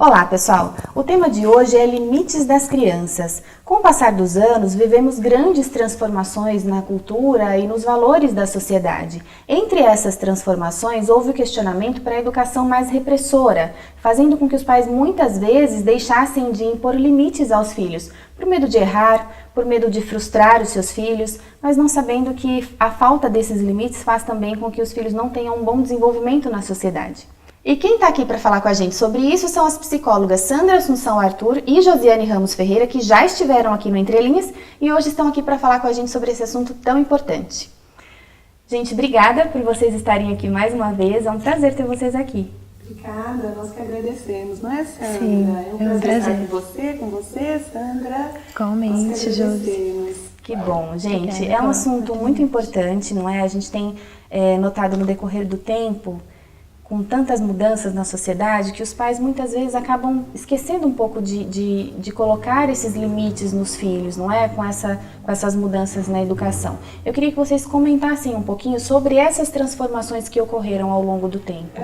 Olá, pessoal! O tema de hoje é limites das crianças. Com o passar dos anos, vivemos grandes transformações na cultura e nos valores da sociedade. Entre essas transformações, houve o questionamento para a educação mais repressora, fazendo com que os pais muitas vezes deixassem de impor limites aos filhos, por medo de errar, por medo de frustrar os seus filhos, mas não sabendo que a falta desses limites faz também com que os filhos não tenham um bom desenvolvimento na sociedade. E quem está aqui para falar com a gente sobre isso são as psicólogas Sandra Assunção Arthur e Josiane Ramos Ferreira, que já estiveram aqui no Entre Linhas e hoje estão aqui para falar com a gente sobre esse assunto tão importante. Gente, obrigada por vocês estarem aqui mais uma vez, é um prazer ter vocês aqui. Obrigada, nós que agradecemos, não é, Sandra? Sim, é um prazer estar com você, Sandra. Igualmente, Josi. Que bom, gente, é um assunto muito importante, não é? A gente tem notado no decorrer do tempo, com tantas mudanças na sociedade, que os pais muitas vezes acabam esquecendo um pouco de colocar esses limites nos filhos, não é? Com essas mudanças na educação. Eu queria que vocês comentassem um pouquinho sobre essas transformações que ocorreram ao longo do tempo.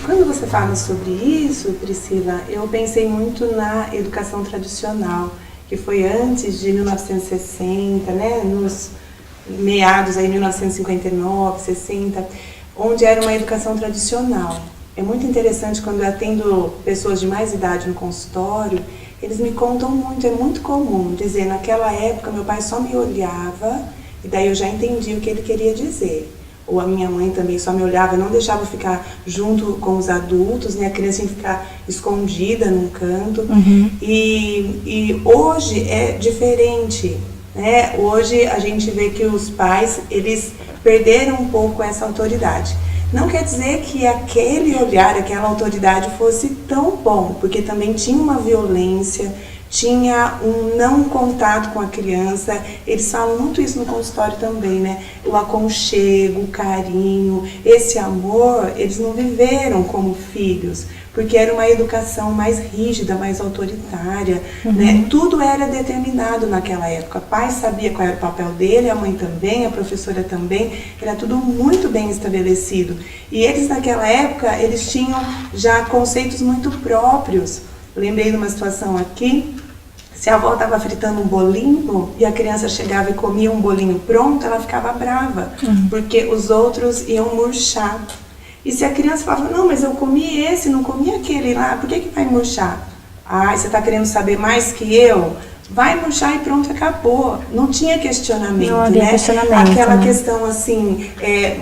Quando você fala sobre isso, Priscila, eu pensei muito na educação tradicional, que foi antes de 1960, né? Nos meados aí, 1959, 60, onde era uma educação tradicional. É muito interessante quando eu atendo pessoas de mais idade no consultório, eles me contam muito, é muito comum dizer, naquela época meu pai só me olhava e daí eu já entendi o que ele queria dizer. Ou a minha mãe também só me olhava, não deixava eu ficar junto com os adultos, né? A criança tinha que ficar escondida num canto. E hoje é diferente, né? Hoje a gente vê que os pais, eles perderam um pouco essa autoridade. Não quer dizer que aquele olhar, aquela autoridade fosse tão bom, porque também tinha uma violência, tinha um não contato com a criança. Eles falam muito isso no consultório também, né? O aconchego, o carinho, esse amor, eles não viveram como filhos, porque era uma educação mais rígida, mais autoritária, né? Tudo era determinado naquela época. O pai sabia qual era o papel dele, a mãe também, a professora também, era tudo muito bem estabelecido. E eles naquela época, eles tinham já conceitos muito próprios. Eu lembrei de uma situação aqui, se a avó estava fritando um bolinho e a criança chegava e comia um bolinho pronto, ela ficava brava, porque os outros iam murchar. E se a criança falava, não, mas eu comi esse, não comi aquele lá, por que vai murchar? Ah, você está querendo saber mais que eu? Vai murchar e pronto, acabou. Não tinha questionamento, não havia questionamento, Aquela né? questão assim,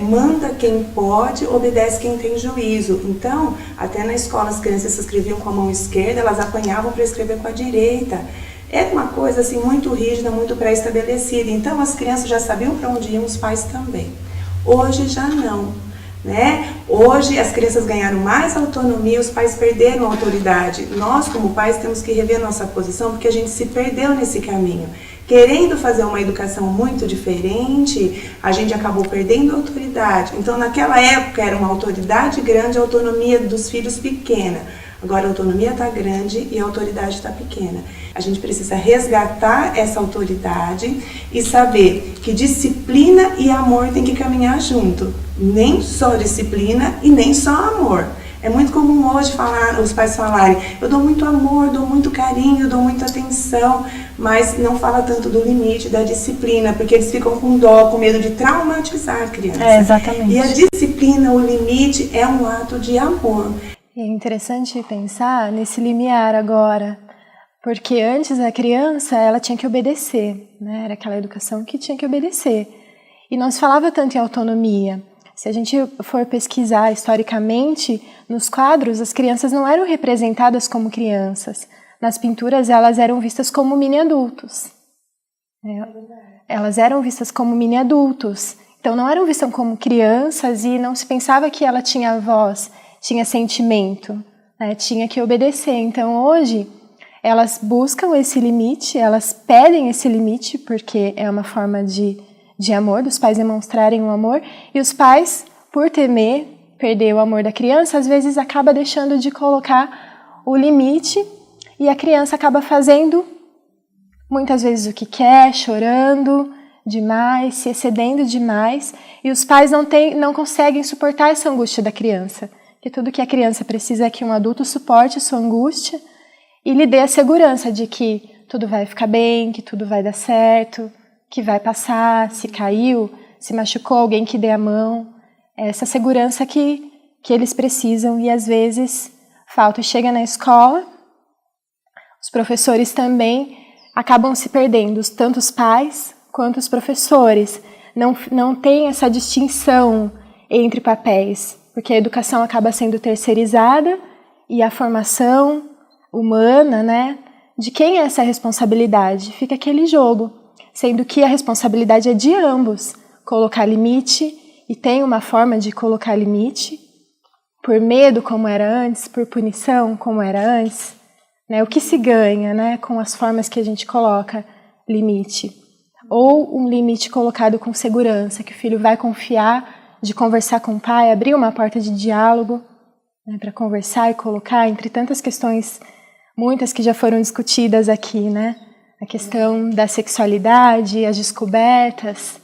manda quem pode, obedece quem tem juízo. Então, até na escola as crianças se escreviam com a mão esquerda, elas apanhavam para escrever com a direita. Era uma coisa assim muito rígida, muito pré-estabelecida. Então as crianças já sabiam para onde iam, os pais também. Hoje já não, né? Hoje as crianças ganharam mais autonomia, os pais perderam a autoridade. Nós como pais temos que rever nossa posição, porque a gente se perdeu nesse caminho. Querendo fazer uma educação muito diferente, a gente acabou perdendo a autoridade. Então naquela época era uma autoridade grande, a autonomia dos filhos pequena. Agora a autonomia está grande e a autoridade está pequena. A gente precisa resgatar essa autoridade e saber que disciplina e amor tem que caminhar junto. Nem só disciplina e nem só amor. É muito comum hoje os pais falarem, eu dou muito amor, dou muito carinho, dou muita atenção, mas não fala tanto do limite, da disciplina, porque eles ficam com dó, com medo de traumatizar a criança. Exatamente. E a disciplina, o limite, é um ato de amor. É interessante pensar nesse limiar agora, porque antes a criança ela tinha que obedecer, né? Era aquela educação que tinha que obedecer. E não se falava tanto em autonomia. Se a gente for pesquisar historicamente, nos quadros as crianças não eram representadas como crianças. Nas pinturas elas eram vistas como mini-adultos. Elas eram vistas como mini-adultos. Então não eram vistas como crianças e não se pensava que ela tinha voz, tinha sentimento, né? Tinha que obedecer. Então hoje elas buscam esse limite, elas pedem esse limite porque é uma forma de amor, dos pais demonstrarem o amor, e os pais, por temer perder o amor da criança, às vezes acaba deixando de colocar o limite e a criança acaba fazendo muitas vezes o que quer, chorando demais, se excedendo demais, e os pais não conseguem suportar essa angústia da criança, Que tudo que a criança precisa é que um adulto suporte a sua angústia e lhe dê a segurança de que tudo vai ficar bem, que tudo vai dar certo, que vai passar, se caiu, se machucou, alguém que dê a mão. É essa segurança que eles precisam e às vezes falta. E chega na escola, os professores também acabam se perdendo, tanto os pais quanto os professores. Não tem essa distinção entre papéis, porque a educação acaba sendo terceirizada e a formação humana, né? De quem é essa responsabilidade? Fica aquele jogo, sendo que a responsabilidade é de ambos. Colocar limite, e tem uma forma de colocar limite, por medo, como era antes, por punição, como era antes. Né? O que se ganha, né, com as formas que a gente coloca limite? Ou um limite colocado com segurança, que o filho vai confiar de conversar com o pai, abrir uma porta de diálogo, né, para conversar e colocar, entre tantas questões, muitas que já foram discutidas aqui, né? A questão da sexualidade, as descobertas.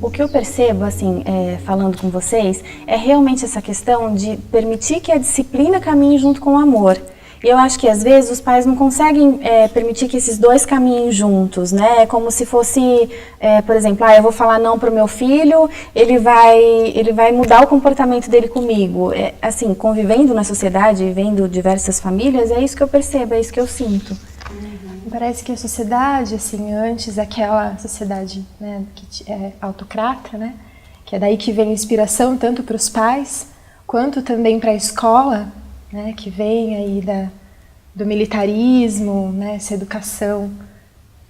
O que eu percebo, assim, falando com vocês, é realmente essa questão de permitir que a disciplina caminhe junto com o amor. E eu acho que, às vezes, os pais não conseguem permitir que esses dois caminhem juntos, né? É como se fosse, por exemplo, eu vou falar não para o meu filho, ele vai mudar o comportamento dele comigo. Assim, convivendo na sociedade, vendo diversas famílias, é isso que eu percebo, é isso que eu sinto. Parece que a sociedade, assim, antes aquela sociedade, né, que é autocrata, né? Que é daí que vem a inspiração tanto para os pais, quanto também para a escola, né, que vem aí do militarismo, né, essa educação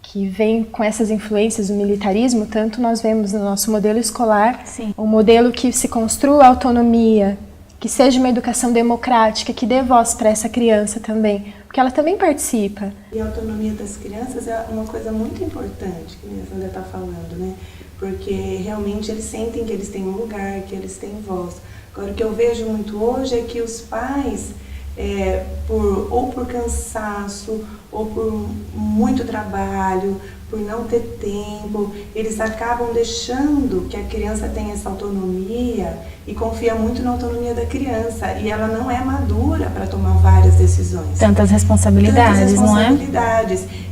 que vem com essas influências do militarismo, tanto nós vemos no nosso modelo escolar, Sim. Um modelo que se construa a autonomia, que seja uma educação democrática, que dê voz para essa criança também, porque ela também participa. E a autonomia das crianças é uma coisa muito importante, que a Sandra está falando, né? Porque realmente eles sentem que eles têm um lugar, que eles têm voz. Agora, o que eu vejo muito hoje é que os pais, ou por cansaço, ou por muito trabalho, por não ter tempo, eles acabam deixando que a criança tenha essa autonomia e confia muito na autonomia da criança. E ela não é madura para tomar várias decisões. Tantas responsabilidades, não é?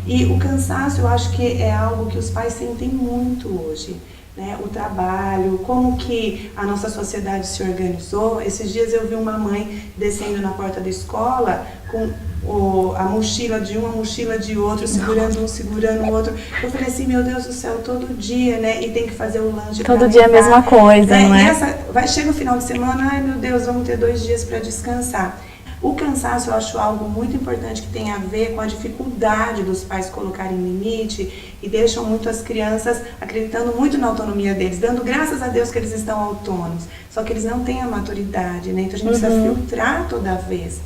E o cansaço, eu acho que é algo que os pais sentem muito hoje. Né, o trabalho, como que a nossa sociedade se organizou. Esses dias eu vi uma mãe descendo na porta da escola com a mochila de um, a mochila de outro, segurando um, segurando o outro. Eu falei assim, meu Deus do céu, todo dia, né? E tem que fazer o lanche. Todo dia a mesma coisa, não é? Vai chegar o final de semana, ai meu Deus, vamos ter 2 dias para descansar. O cansaço eu acho algo muito importante que tem a ver com a dificuldade dos pais colocarem limite e deixam muito as crianças acreditando muito na autonomia deles, dando graças a Deus que eles estão autônomos, só que eles não têm a maturidade, né? Então a gente precisa filtrar toda vez.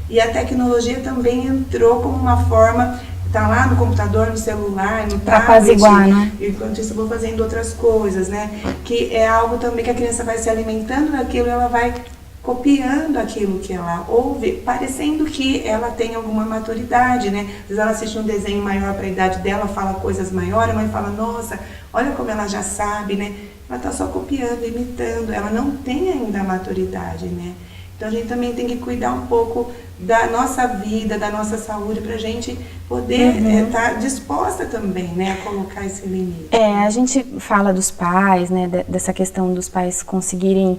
E a tecnologia também entrou como uma forma, tá lá no computador, no celular, no tablet, né? E enquanto isso eu vou fazendo outras coisas, né? Que é algo também que a criança vai se alimentando daquilo, ela vai copiando aquilo que ela ouve, parecendo que ela tem alguma maturidade, né? Às vezes ela assiste um desenho maior para a idade dela, fala coisas maiores, a mãe fala, nossa, olha como ela já sabe, né? Ela está só copiando, imitando, ela não tem ainda a maturidade, né? Então a gente também tem que cuidar um pouco da nossa vida, da nossa saúde, para a gente poder estar disposta também, né, a colocar esse limite. A gente fala dos pais, né, dessa questão dos pais conseguirem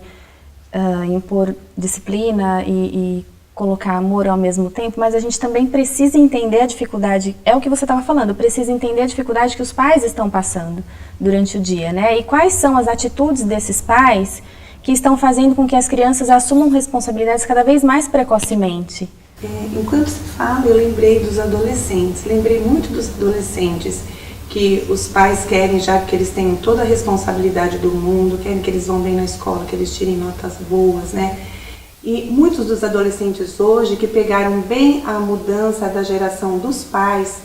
impor disciplina e colocar amor ao mesmo tempo, mas a gente também precisa entender a dificuldade, é o que você estava falando, precisa entender a dificuldade que os pais estão passando durante o dia, né? E quais são as atitudes desses pais que estão fazendo com que as crianças assumam responsabilidades cada vez mais precocemente. Enquanto você fala, eu lembrei dos adolescentes, lembrei muito dos adolescentes, que os pais querem, já que eles têm toda a responsabilidade do mundo, querem que eles vão bem na escola, que eles tirem notas boas, né? E muitos dos adolescentes hoje que pegaram bem a mudança da geração dos pais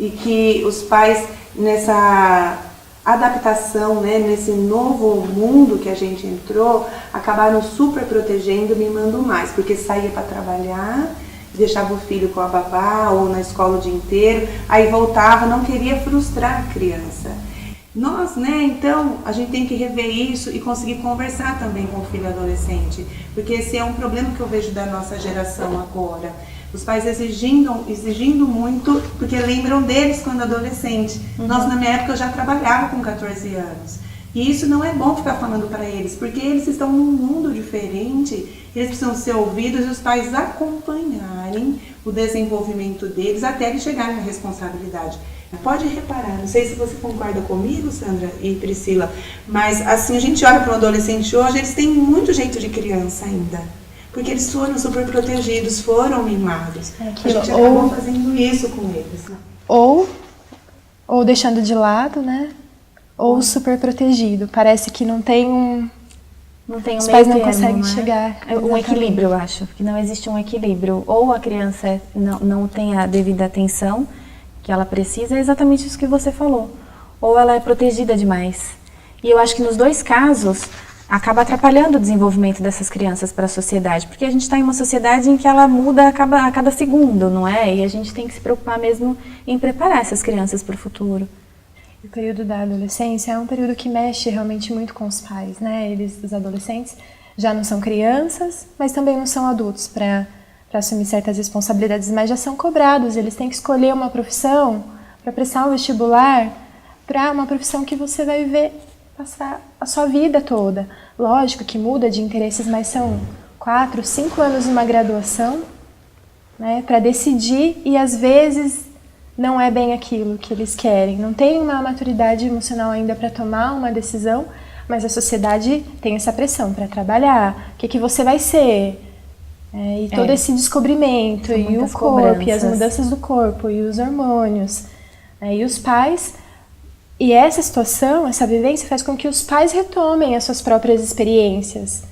e que os pais nessa adaptação, né, nesse novo mundo que a gente entrou, acabaram super protegendo, mimando mais, porque saía para trabalhar, deixava o filho com a babá ou na escola o dia inteiro, aí voltava, não queria frustrar a criança. Nós, né, então, a gente tem que rever isso e conseguir conversar também com o filho adolescente, porque esse é um problema que eu vejo da nossa geração agora. Os pais exigindo muito, porque lembram deles quando adolescente. Nós, na minha época, eu já trabalhava com 14 anos. E isso não é bom ficar falando para eles, porque eles estão num mundo diferente, eles precisam ser ouvidos e os pais acompanharem o desenvolvimento deles até eles chegarem na responsabilidade. Pode reparar, não sei se você concorda comigo, Sandra e Priscila, mas assim, a gente olha para o adolescente hoje, eles têm muito jeito de criança ainda. Porque eles foram super protegidos, foram mimados. A gente acabou fazendo isso com eles. Né? Ou deixando de lado, né? Ou super protegido. Parece que não tem um... Os pais não conseguem chegar. Um equilíbrio, eu acho. Que não existe um equilíbrio. Ou a criança não tem a devida atenção que ela precisa, é exatamente isso que você falou. Ou ela é protegida demais. E eu acho que nos dois casos acaba atrapalhando o desenvolvimento dessas crianças para a sociedade, porque a gente está em uma sociedade em que ela muda a cada segundo, não é? E a gente tem que se preocupar mesmo em preparar essas crianças para o futuro. O período da adolescência é um período que mexe realmente muito com os pais, né? Os adolescentes, já não são crianças, mas também não são adultos para assumir certas responsabilidades, mas já são cobrados. Eles têm que escolher uma profissão para prestar um vestibular, para uma profissão que você vai viver, passar a sua vida toda. Lógico que muda de interesses, mas são 4, 5 anos numa graduação, né, para decidir, e às vezes não é bem aquilo que eles querem. Não tem uma maturidade emocional ainda para tomar uma decisão, mas a sociedade tem essa pressão para trabalhar. O que você vai ser? E todo esse descobrimento, e o corpo, e as mudanças do corpo, e os hormônios, e os pais. E essa situação, essa vivência faz com que os pais retomem as suas próprias experiências.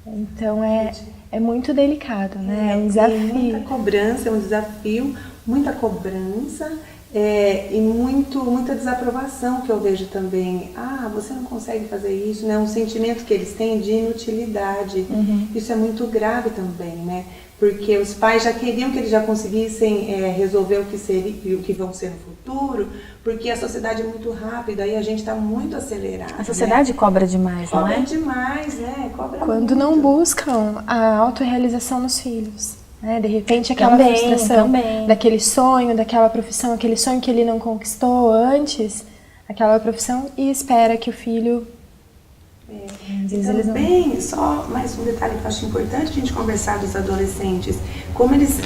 Então é muito delicado, né? É um desafio. Muita cobrança, é um desafio, muita cobrança e muita desaprovação que eu vejo também. Ah, você não consegue fazer isso, né? Um sentimento que eles têm de inutilidade. Isso é muito grave também, né? Porque os pais já queriam que eles já conseguissem resolver o que seria e o que vão ser no futuro, porque a sociedade é muito rápida e a gente está muito acelerado. A sociedade, né, cobra demais, não é? Cobra demais, né? Cobra quando muito. Não buscam a autorrealização nos filhos. Né? De repente aquela frustração daquele sonho, daquela profissão, aquele sonho que ele não conquistou antes, aquela profissão, e espera que o filho... E também, só mais um detalhe que eu acho importante a gente conversar dos adolescentes, como eles,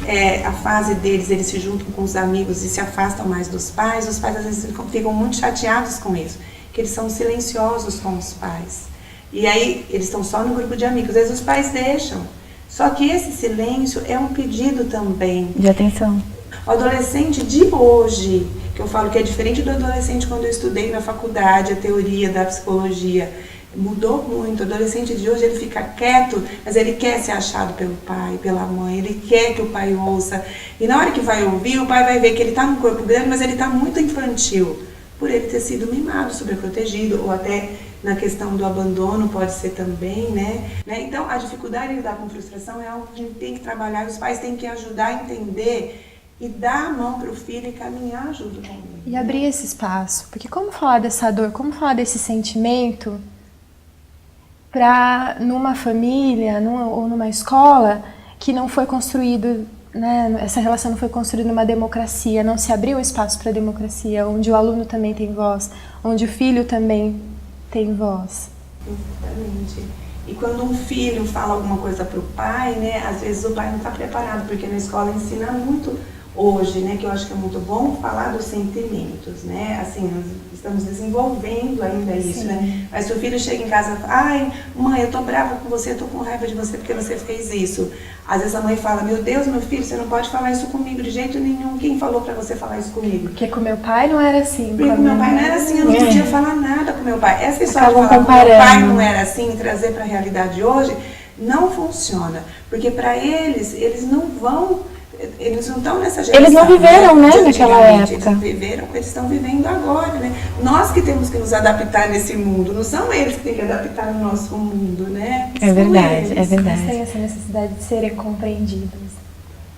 a fase deles, eles se juntam com os amigos e se afastam mais dos pais, os pais às vezes ficam muito chateados com isso, que eles são silenciosos com os pais. E aí eles estão só no grupo de amigos, às vezes os pais deixam. Só que esse silêncio é um pedido também. De atenção. O adolescente de hoje, que eu falo que é diferente do adolescente quando eu estudei na faculdade, a teoria da psicologia, mudou muito. O adolescente de hoje, ele fica quieto, mas ele quer ser achado pelo pai, pela mãe, ele quer que o pai ouça. E na hora que vai ouvir, o pai vai ver que ele está num corpo grande, mas ele está muito infantil, por ele ter sido mimado, sobreprotegido, ou até na questão do abandono pode ser também, né? Então, a dificuldade de lidar com frustração é algo que a gente tem que trabalhar, os pais têm que ajudar a entender e dar a mão para o filho e caminhar junto com ele. E abrir esse espaço, porque como falar dessa dor, como falar desse sentimento para numa família ou numa escola que não foi construído, né, essa relação não foi construída numa democracia, não se abriu espaço para a democracia, onde o aluno também tem voz, onde o filho também tem voz. Exatamente. E quando um filho fala alguma coisa para o pai, né, às vezes o pai não está preparado, porque na escola ensina muito hoje, né, que eu acho que é muito bom falar dos sentimentos, né, assim, nós estamos desenvolvendo ainda isso, sim, né, mas se o filho chega em casa e fala, ai, mãe, eu tô brava com você, eu tô com raiva de você porque você fez isso. Às vezes a mãe fala, meu Deus, meu filho, você não pode falar isso comigo de jeito nenhum, quem falou pra você falar isso comigo? Porque com meu pai não era assim. Porque com meu pai não era assim, eu não podia falar nada com meu pai. Essa história de falar com meu pai não era assim, e trazer pra realidade de hoje, não funciona, porque pra eles não vão... Eles não estão nessa geração. Eles não viveram, né, naquela época. Eles estão vivendo agora, né? Nós que temos que nos adaptar nesse mundo, não são eles que têm que adaptar o nosso mundo, né? É verdade, é verdade. Eles têm essa necessidade de serem compreendidos.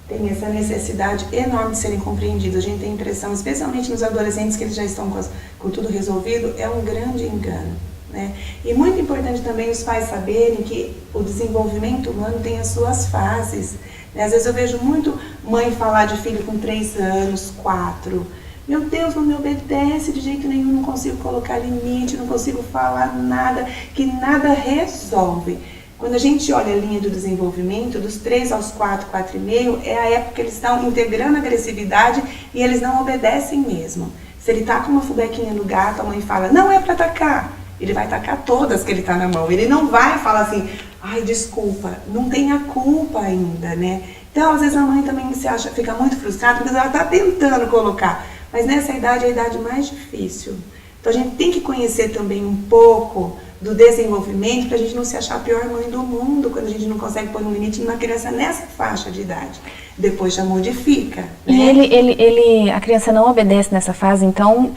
têm essa necessidade enorme de serem compreendidos. A gente tem a impressão, especialmente nos adolescentes, que eles já estão com tudo resolvido, é um grande engano, né? E muito importante também os pais saberem que o desenvolvimento humano tem as suas fases, né? Às vezes eu vejo muito mãe falar de filho com 3 anos, 4. Meu Deus, não me obedece de jeito nenhum, não consigo colocar limite, não consigo falar nada, que nada resolve. Quando a gente olha a linha do desenvolvimento, dos 3 aos 4, 4,5, é a época que eles estão integrando a agressividade e eles não obedecem mesmo. Se ele tá com uma fubequinha no gato, a mãe fala, não é para atacar. Ele vai atacar todas que ele tá na mão. Ele não vai falar assim, ai, desculpa, não tem a culpa ainda, né? Então, às vezes a mãe também fica muito frustrada porque ela tá tentando colocar. Mas nessa idade é a idade mais difícil. Então a gente tem que conhecer também um pouco do desenvolvimento para a gente não se achar a pior mãe do mundo quando a gente não consegue pôr um limite numa criança nessa faixa de idade. Depois já modifica. E a criança não obedece nessa fase, então,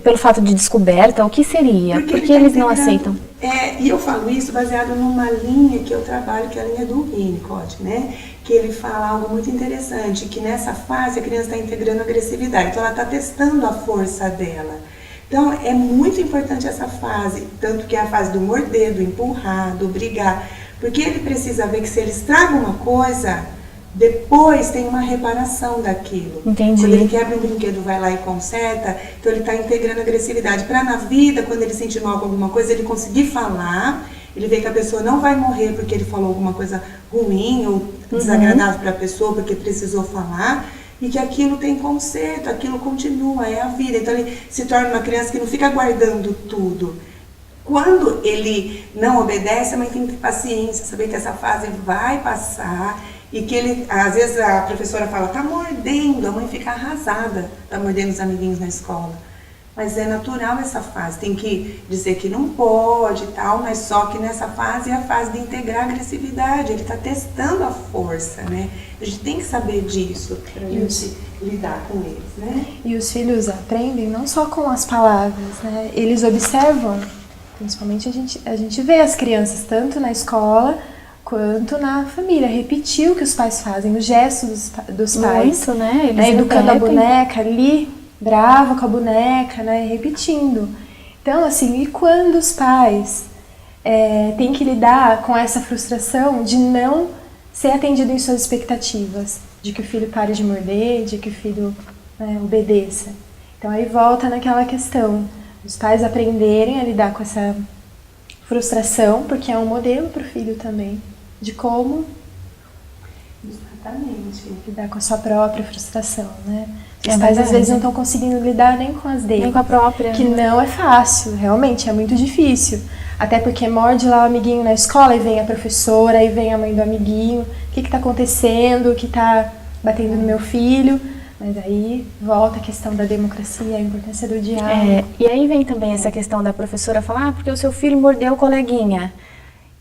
pelo fato de descoberta, o que seria? Porque eles não aceitam? E eu falo isso baseado numa linha que eu trabalho, que é a linha do Winnicott, né? Que ele fala algo muito interessante, que nessa fase a criança está integrando a agressividade, então ela está testando a força dela. Então é muito importante essa fase, tanto que é a fase do morder, do empurrar, do brigar, porque ele precisa ver que se ele estraga uma coisa, depois tem uma reparação daquilo. Entendi. Quando ele quebra um brinquedo, vai lá e conserta, então ele está integrando a agressividade. Para na vida, quando ele sentir mal com alguma coisa, ele conseguir falar, ele vê que a pessoa não vai morrer porque ele falou alguma coisa ruim ou desagradável para a pessoa, porque precisou falar, e que aquilo tem conserto, aquilo continua, é a vida. Então ele se torna uma criança que não fica guardando tudo. Quando ele não obedece, a mãe tem que ter paciência, saber que essa fase vai passar e que ele, às vezes a professora fala, tá mordendo, a mãe fica arrasada, tá mordendo os amiguinhos na escola. Mas é natural essa fase, tem que dizer que não pode e tal, mas só que nessa fase é a fase de integrar a agressividade, ele está testando a força, né? A gente tem que saber disso para a gente lidar com eles, né? E os filhos aprendem não só com as palavras, né? Eles observam, principalmente a gente vê as crianças tanto na escola quanto na família, repetir o que os pais fazem, os gestos dos pais. Muito, né? Eles educando a boneca ali, brava com a boneca, né, repetindo. Então, assim, e quando os pais têm que lidar com essa frustração de não ser atendido em suas expectativas, de que o filho pare de morder, de que o filho obedeça. Então, aí volta naquela questão, os pais aprenderem a lidar com essa frustração, porque é um modelo para o filho também, de como lidar com a sua própria frustração, né? Os pais às vezes não estão conseguindo lidar nem com as deles. Nem com a própria. Que não é fácil, realmente, é muito difícil. Até porque morde lá o amiguinho na escola e vem a professora, e vem a mãe do amiguinho. O que está acontecendo? O que está batendo no meu filho? Mas aí volta a questão da democracia, a importância do diálogo. E aí vem também essa questão da professora falar, porque o seu filho mordeu o coleguinha.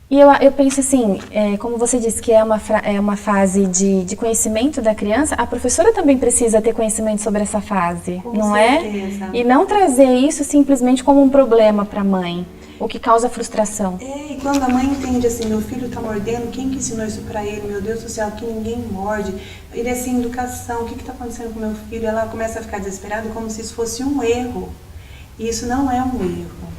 E eu penso assim, como você disse que é uma fase de conhecimento da criança, a professora também precisa ter conhecimento sobre essa fase, não certeza. E não trazer isso simplesmente como um problema para a mãe, o que causa frustração. E quando a mãe entende assim, meu filho está mordendo, quem que ensinou isso para ele? Meu Deus do céu, que ninguém morde. Ele é sem educação, o que está acontecendo com meu filho? Ela começa a ficar desesperada como se isso fosse um erro. E isso não é um erro.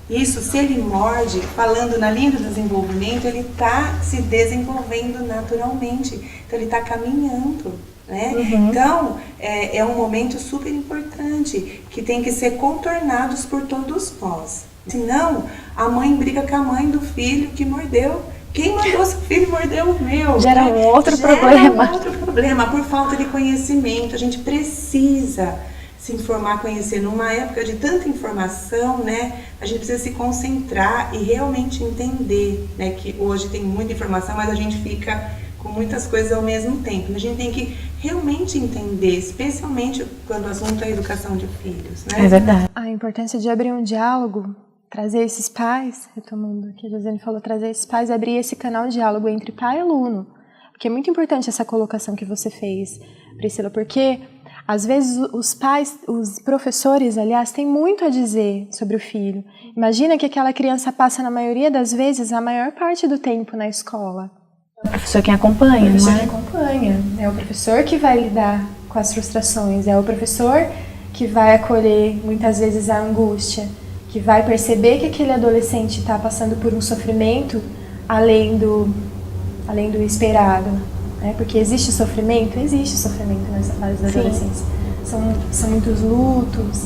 Isso, se ele morde, falando na linha do desenvolvimento, ele está se desenvolvendo naturalmente. Então, ele está caminhando, né? Então, é um momento super importante, que tem que ser contornados por todos nós. Senão, a mãe briga com a mãe do filho que mordeu. Quem mandou seu filho morder o meu? Gera um outro problema. Por falta de conhecimento. A gente precisa se informar, conhecer. Numa época de tanta informação, né, a gente precisa se concentrar e realmente entender, né, que hoje tem muita informação, mas a gente fica com muitas coisas ao mesmo tempo. A gente tem que realmente entender, especialmente quando o assunto é a educação de filhos, né? É verdade. A importância de abrir um diálogo, trazer esses pais, retomando o que a Josiane falou, trazer esses pais, abrir esse canal de diálogo entre pai e aluno. Porque é muito importante essa colocação que você fez, Priscila, porque às vezes os pais, os professores, aliás, têm muito a dizer sobre o filho. Imagina que aquela criança passa, na maioria das vezes, a maior parte do tempo na escola. O professor quem acompanha, não é? Quem acompanha. acompanha. É o professor que vai lidar com as frustrações, é o professor que vai acolher muitas vezes a angústia, que vai perceber que aquele adolescente está passando por um sofrimento além do esperado, né? Porque existe sofrimento nas adolescentes. São muitos lutos,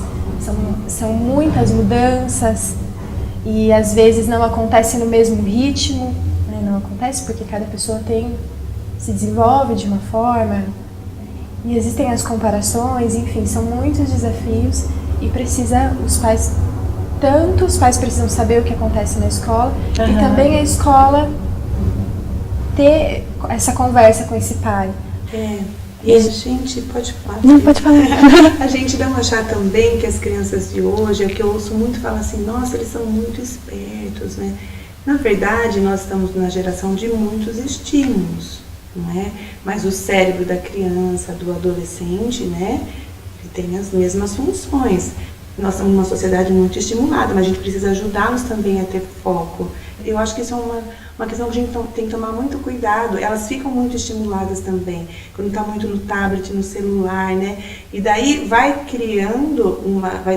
são muitas mudanças e às vezes não acontece no mesmo ritmo, né? Não acontece porque cada pessoa se desenvolve de uma forma e existem as comparações, enfim, são muitos desafios e os pais precisam saber o que acontece na escola e também a escola ter essa conversa com esse pai. E a gente pode falar. Não, pode falar. A gente não achar também que as crianças de hoje, é que eu ouço muito falar assim, nossa, eles são muito espertos, né? Na verdade, nós estamos numa geração de muitos estímulos, não é? Mas o cérebro da criança, do adolescente, né, ele tem as mesmas funções. Nós somos uma sociedade muito estimulada, mas a gente precisa ajudá-los também a ter foco. Eu acho que isso é uma questão que a gente tem que tomar muito cuidado. Elas ficam muito estimuladas também, quando está muito no tablet, no celular, né? E daí vai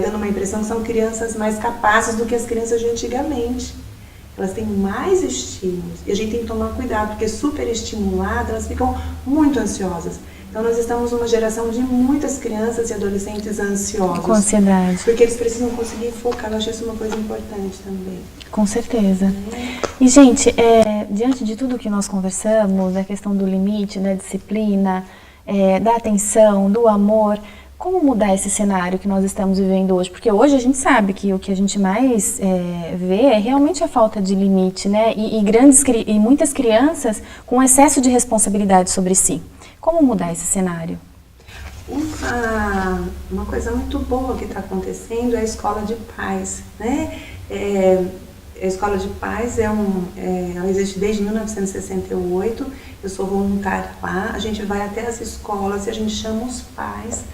dando uma impressão que são crianças mais capazes do que as crianças de antigamente. Elas têm mais estímulos e a gente tem que tomar cuidado, porque super estimuladas, elas ficam muito ansiosas. Então nós estamos numa geração de muitas crianças e adolescentes ansiosos. Com ansiedade. Porque eles precisam conseguir focar, eu acho isso uma coisa importante também. Com certeza. E, gente, diante de tudo que nós conversamos, a questão do limite, da disciplina, da atenção, do amor, como mudar esse cenário que nós estamos vivendo hoje? Porque hoje a gente sabe que o que a gente mais vê é realmente a falta de limite, né? E muitas crianças com excesso de responsabilidade sobre si. Como mudar esse cenário? Uma coisa muito boa que está acontecendo é a escola de paz, né? A escola de paz ela existe desde 1968, eu sou voluntária lá, a gente vai até as escolas e a gente chama os pais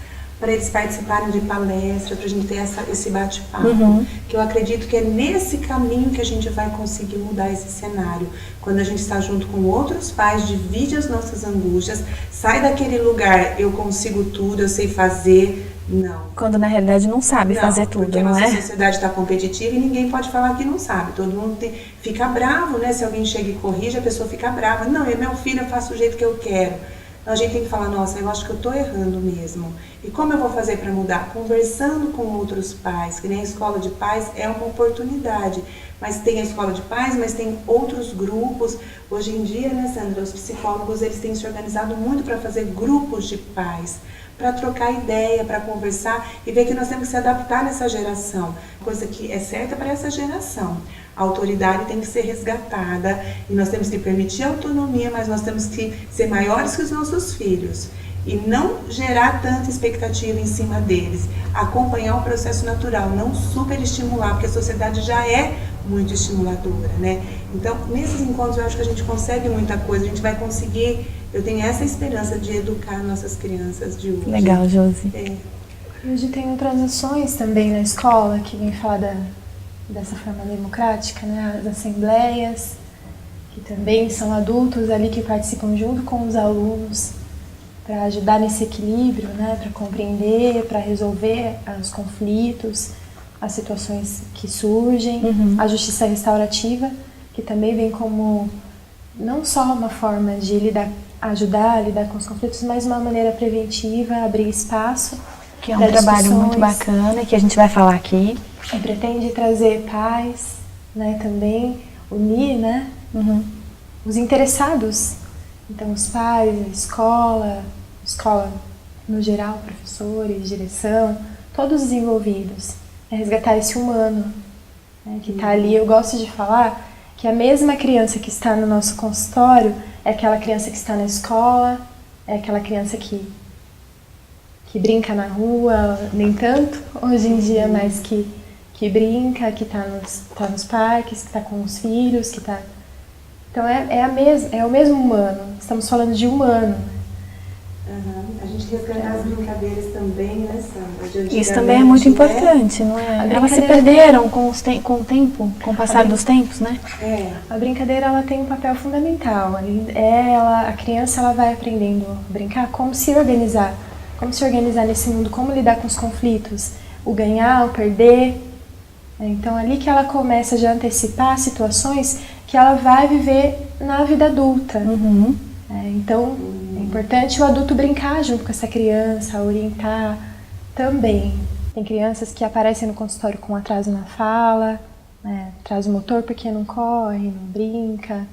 para eles participarem de palestra, para a gente ter esse bate-papo, que eu acredito que é nesse caminho que a gente vai conseguir mudar esse cenário. Quando a gente está junto com outros pais, divide as nossas angústias, sai daquele lugar, eu consigo tudo, eu sei fazer, não. Quando na realidade não sabe fazer tudo, porque não é? Porque a nossa sociedade está competitiva e ninguém pode falar que não sabe. Todo mundo fica bravo, né? Se alguém chega e corrige, a pessoa fica brava. Não, é meu filho, eu faço do jeito que eu quero. Então a gente tem que falar, nossa, eu acho que eu estou errando mesmo. E como eu vou fazer para mudar? Conversando com outros pais, que nem a escola de pais é uma oportunidade. Mas tem a escola de pais, mas tem outros grupos. Hoje em dia, né, Sandra, os psicólogos eles têm se organizado muito para fazer grupos de pais, para trocar ideia, para conversar e ver que nós temos que se adaptar nessa geração. Coisa que é certa para essa geração. A autoridade tem que ser resgatada e nós temos que permitir a autonomia, mas nós temos que ser maiores que os nossos filhos e não gerar tanta expectativa em cima deles. Acompanhar o processo natural, não superestimular, porque a sociedade já é muito estimuladora, né? Então, nesses encontros eu acho que a gente consegue muita coisa, a gente vai conseguir, eu tenho essa esperança de educar nossas crianças de hoje. Legal, Josi. Hoje tem outras ações também na escola que vem falar dessa forma democrática, né? As assembleias, que também são adultos ali que participam junto com os alunos para ajudar nesse equilíbrio, né? Para compreender, para resolver os conflitos, as situações que surgem, a justiça restaurativa, que também vem como não só uma forma de ajudar a lidar com os conflitos, mas uma maneira preventiva, abrir espaço. Que é um trabalho muito bacana que a gente vai falar aqui. E pretende trazer paz, né, também, unir, né, os interessados. Então, os pais, a escola no geral, professores, direção, todos os envolvidos. É resgatar esse humano, né, que está ali. Eu gosto de falar que a mesma criança que está no nosso consultório é aquela criança que está na escola, é aquela criança que brinca na rua, nem tanto hoje em dia, mas que brinca, que tá nos parques, que está com os filhos, que tá... Então é o mesmo humano, estamos falando de humano. A gente resgatar as brincadeiras também, né, Sandra? Isso também é muito importante, não é? Elas se perderam com o tempo, com o passar dos tempos, né? A brincadeira, ela tem um papel fundamental. A criança, ela vai aprendendo a brincar como se organizar nesse mundo, como lidar com os conflitos, o ganhar, o perder. Então, ali que ela começa já a antecipar situações que ela vai viver na vida adulta. Então, é importante o adulto brincar junto com essa criança, orientar também. Tem crianças que aparecem no consultório com atraso na fala, atraso motor porque não corre, não brinca.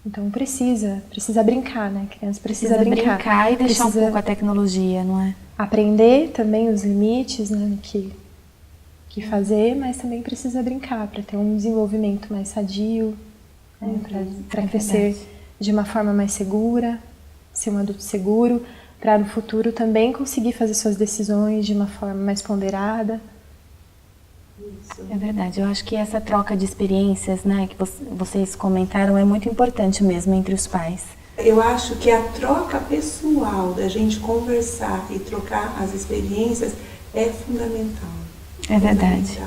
Então precisa brincar, né? A criança precisa brincar e deixar um pouco a tecnologia, não é? Aprender também os limites, né, que fazer, mas também precisa brincar para ter um desenvolvimento mais sadio, para crescer de uma forma mais segura, ser um adulto seguro, para no futuro também conseguir fazer suas decisões de uma forma mais ponderada. Isso. É verdade, eu acho que essa troca de experiências, né, que vocês comentaram, é muito importante mesmo entre os pais. Eu acho que a troca pessoal, da gente conversar e trocar as experiências, é fundamental. É verdade.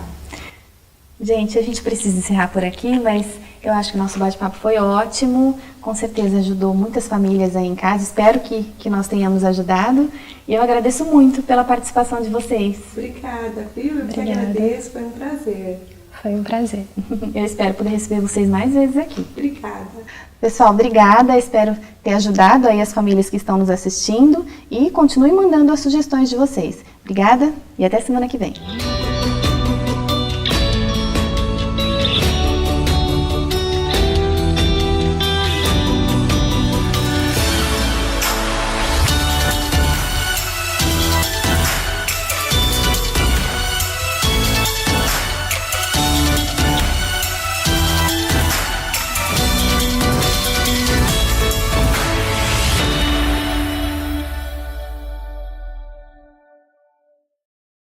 Gente, a gente precisa encerrar por aqui, mas eu acho que o nosso bate-papo foi ótimo. Com certeza ajudou muitas famílias aí em casa. Espero que nós tenhamos ajudado. E eu agradeço muito pela participação de vocês. Obrigada, viu? Eu que agradeço, foi um prazer. Foi um prazer. Eu espero poder receber vocês mais vezes aqui. Obrigada. Pessoal, obrigada. Espero ter ajudado aí as famílias que estão nos assistindo. E continue mandando as sugestões de vocês. Obrigada e até semana que vem.